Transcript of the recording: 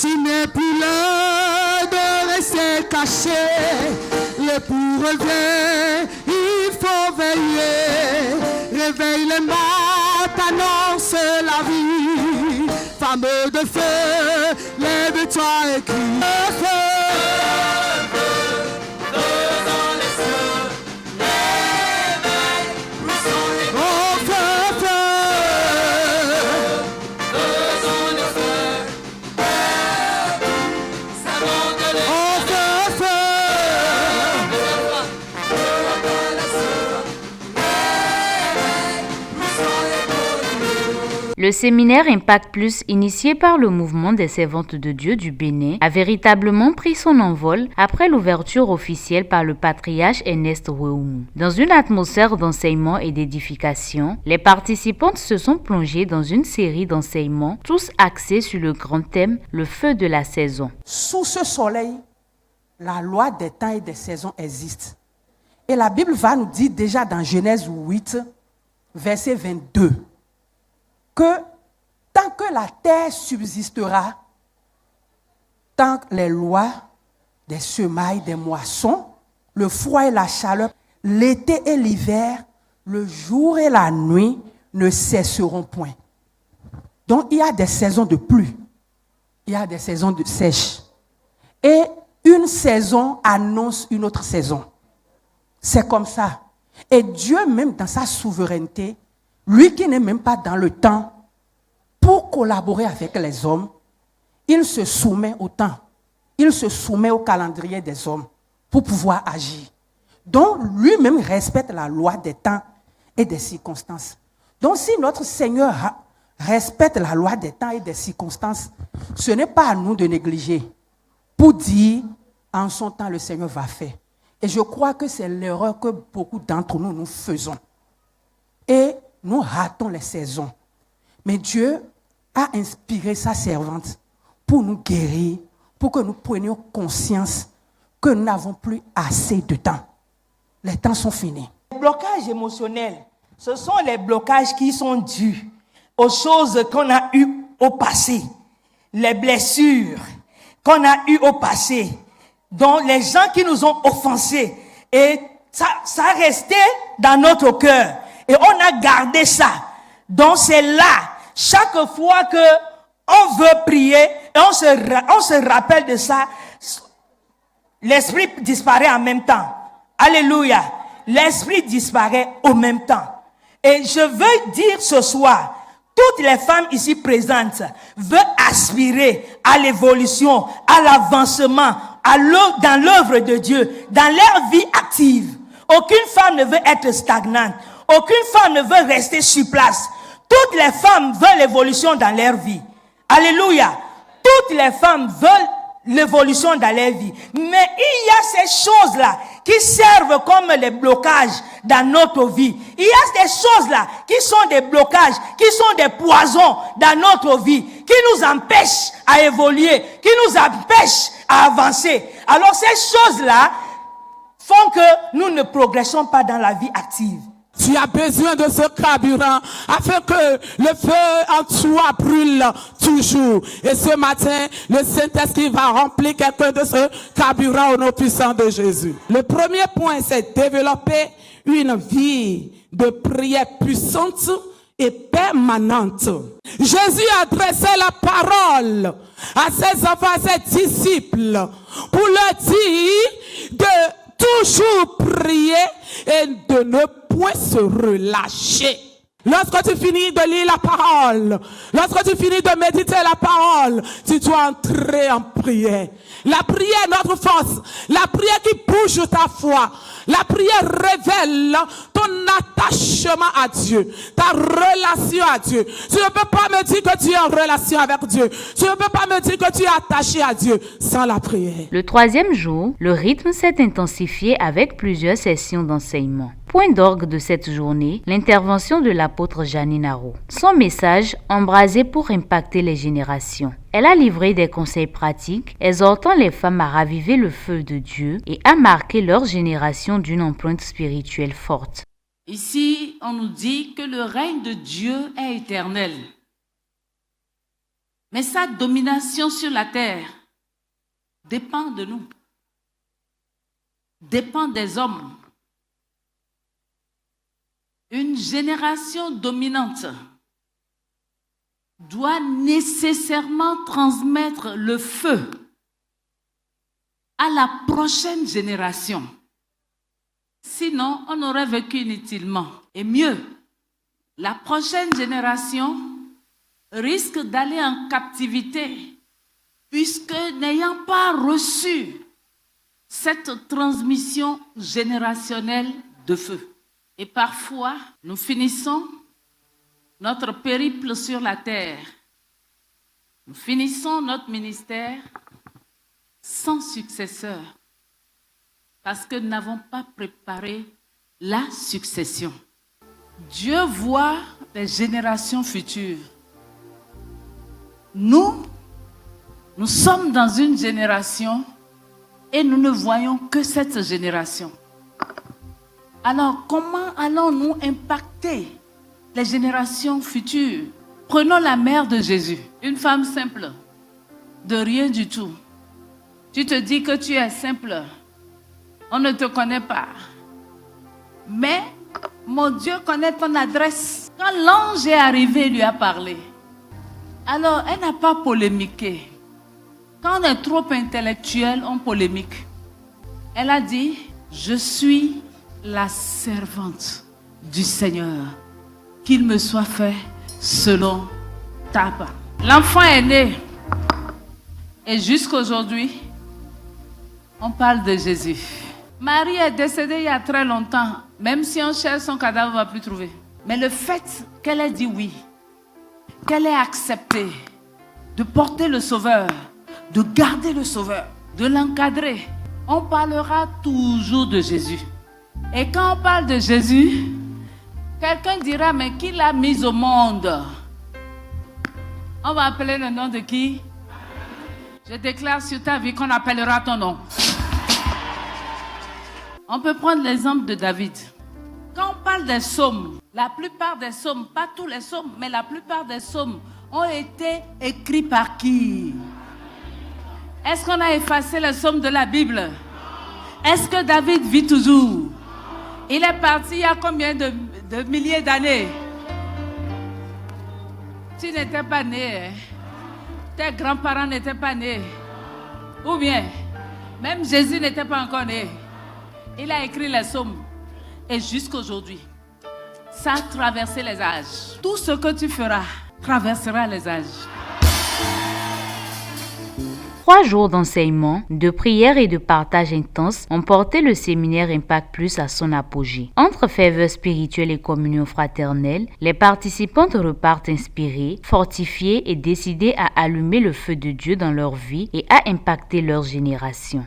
Ce n'est plus l'heure de rester caché. L'époux revient, il faut veiller. Réveille les morts, annonce la vie. Femme de feu, lève-toi et crie. Feu, dans les cieux, l'éveil, poussons les feu, dans les feux, ça monte les Le séminaire Impact Plus, initié par le mouvement des servantes de Dieu du Bénin, a véritablement pris son envol après l'ouverture officielle par le patriarche Ernest Weum. Dans une atmosphère d'enseignement et d'édification, les participantes se sont plongées dans une série d'enseignements, tous axés sur le grand thème, le feu de la saison. Sous ce soleil, la loi des temps et des saisons existe. Et la Bible va nous dire déjà dans Genèse 8, verset 22, que tant que la terre subsistera, tant que les lois des semailles, des moissons, le froid et la chaleur, l'été et l'hiver, le jour et la nuit ne cesseront point. Donc il y a des saisons de pluie, il y a des saisons de sèche. Et une saison annonce une autre saison. C'est comme ça. Et Dieu, même dans sa souveraineté, lui qui n'est même pas dans le temps, pour collaborer avec les hommes, il se soumet au temps. Il se soumet au calendrier des hommes pour pouvoir agir. Donc, lui-même respecte la loi des temps et des circonstances. Donc, si notre Seigneur respecte la loi des temps et des circonstances, ce n'est pas à nous de négliger pour dire, en son temps, le Seigneur va faire. Et je crois que c'est l'erreur que beaucoup d'entre nous faisons. Et nous ratons les saisons. Mais Dieu a inspiré sa servante pour nous guérir, pour que nous prenions conscience que nous n'avons plus assez de temps. Les temps sont finis. Les blocages émotionnels, ce sont les blocages qui sont dus aux choses qu'on a eues au passé, les blessures qu'on a eues au passé, dont les gens qui nous ont offensés, et ça restait dans notre cœur. Et on a gardé ça. Donc c'est là, chaque fois que on veut prier, et on se rappelle de ça, l'esprit disparaît en même temps. Alléluia. L'esprit disparaît au même temps. Et je veux dire ce soir, toutes les femmes ici présentes veulent aspirer à l'évolution, à l'avancement, dans l'œuvre de Dieu, dans leur vie active. Aucune femme ne veut être stagnante. Aucune femme ne veut rester sur place. Toutes les femmes veulent l'évolution dans leur vie. Alléluia. Toutes les femmes veulent l'évolution dans leur vie. Mais il y a ces choses-là qui servent comme les blocages dans notre vie. Il y a ces choses-là qui sont des blocages, qui sont des poisons dans notre vie, qui nous empêchent à évoluer, qui nous empêchent à avancer. Alors ces choses-là font que nous ne progressons pas dans la vie active. Tu as besoin de ce carburant afin que le feu en toi brûle toujours. Et ce matin, le Saint-Esprit va remplir quelqu'un de ce carburant au nom puissant de Jésus. Le premier point, c'est développer une vie de prière puissante et permanente. Jésus adressait la parole à ses enfants, à ses disciples, pour leur dire de toujours prier et de ne point se relâcher. Lorsque tu finis de lire la parole, lorsque tu finis de méditer la parole, tu dois entrer en prière. La prière est notre force. La prière qui bouge ta foi. La prière révèle ton attachement à Dieu, ta relation à Dieu. Tu ne peux pas me dire que tu es en relation avec Dieu. Tu ne peux pas me dire que tu es attaché à Dieu sans la prière. Le troisième jour, le rythme s'est intensifié avec plusieurs sessions d'enseignement. Point d'orgue de cette journée, l'intervention de l'apôtre Janine Haro. Son message, embrasé pour impacter les générations. Elle a livré des conseils pratiques, exhortant les femmes à raviver le feu de Dieu et à marquer leur génération d'une empreinte spirituelle forte. Ici, on nous dit que le règne de Dieu est éternel. Mais sa domination sur la terre dépend de nous, dépend des hommes. Une génération dominante doit nécessairement transmettre le feu à la prochaine génération. Sinon, on aurait vécu inutilement. Et mieux, la prochaine génération risque d'aller en captivité puisque n'ayant pas reçu cette transmission générationnelle de feu. Et parfois, nous finissons notre périple sur la terre. Nous finissons notre ministère sans successeur parce que nous n'avons pas préparé la succession. Dieu voit les générations futures. Nous sommes dans une génération et nous ne voyons que cette génération. Alors, comment allons-nous impacter les générations futures? Prenons la mère de Jésus, une femme simple, de rien du tout. Tu te dis que tu es simple, on ne te connaît pas. Mais mon Dieu connaît ton adresse. Quand l'ange est arrivé, il lui a parlé. Alors, elle n'a pas polémiqué. Quand on est trop intellectuel, on polémique. Elle a dit, je suis la servante du Seigneur. Qu'il me soit fait selon ta parole. L'enfant est né. Et jusqu'aujourd'hui, on parle de Jésus. Marie est décédée il y a très longtemps. Même si on cherche son cadavre, on ne va plus trouver. Mais le fait qu'elle ait dit oui, qu'elle ait accepté de porter le Sauveur, de garder le Sauveur, de l'encadrer, on parlera toujours de Jésus. Et quand on parle de Jésus, quelqu'un dira, mais qui l'a mis au monde? On va appeler le nom de qui? Je déclare sur ta vie qu'on appellera ton nom. On peut prendre l'exemple de David. Quand on parle des psaumes, la plupart des psaumes, pas tous les psaumes, mais la plupart des psaumes ont été écrits par qui? Est-ce qu'on a effacé les psaumes de la Bible? Est-ce que David vit toujours? Il est parti il y a combien de milliers d'années? Tu n'étais pas né, hein? Tes grands-parents n'étaient pas nés. Ou bien, même Jésus n'était pas encore né. Il a écrit les psaumes. Et jusqu'aujourd'hui, ça a traversé les âges. Tout ce que tu feras traversera les âges. 3 jours d'enseignement, de prière et de partage intense ont porté le séminaire Impact Plus à son apogée. Entre ferveur spirituelle et communion fraternelle, les participantes repartent inspirées, fortifiées et décidées à allumer le feu de Dieu dans leur vie et à impacter leur génération.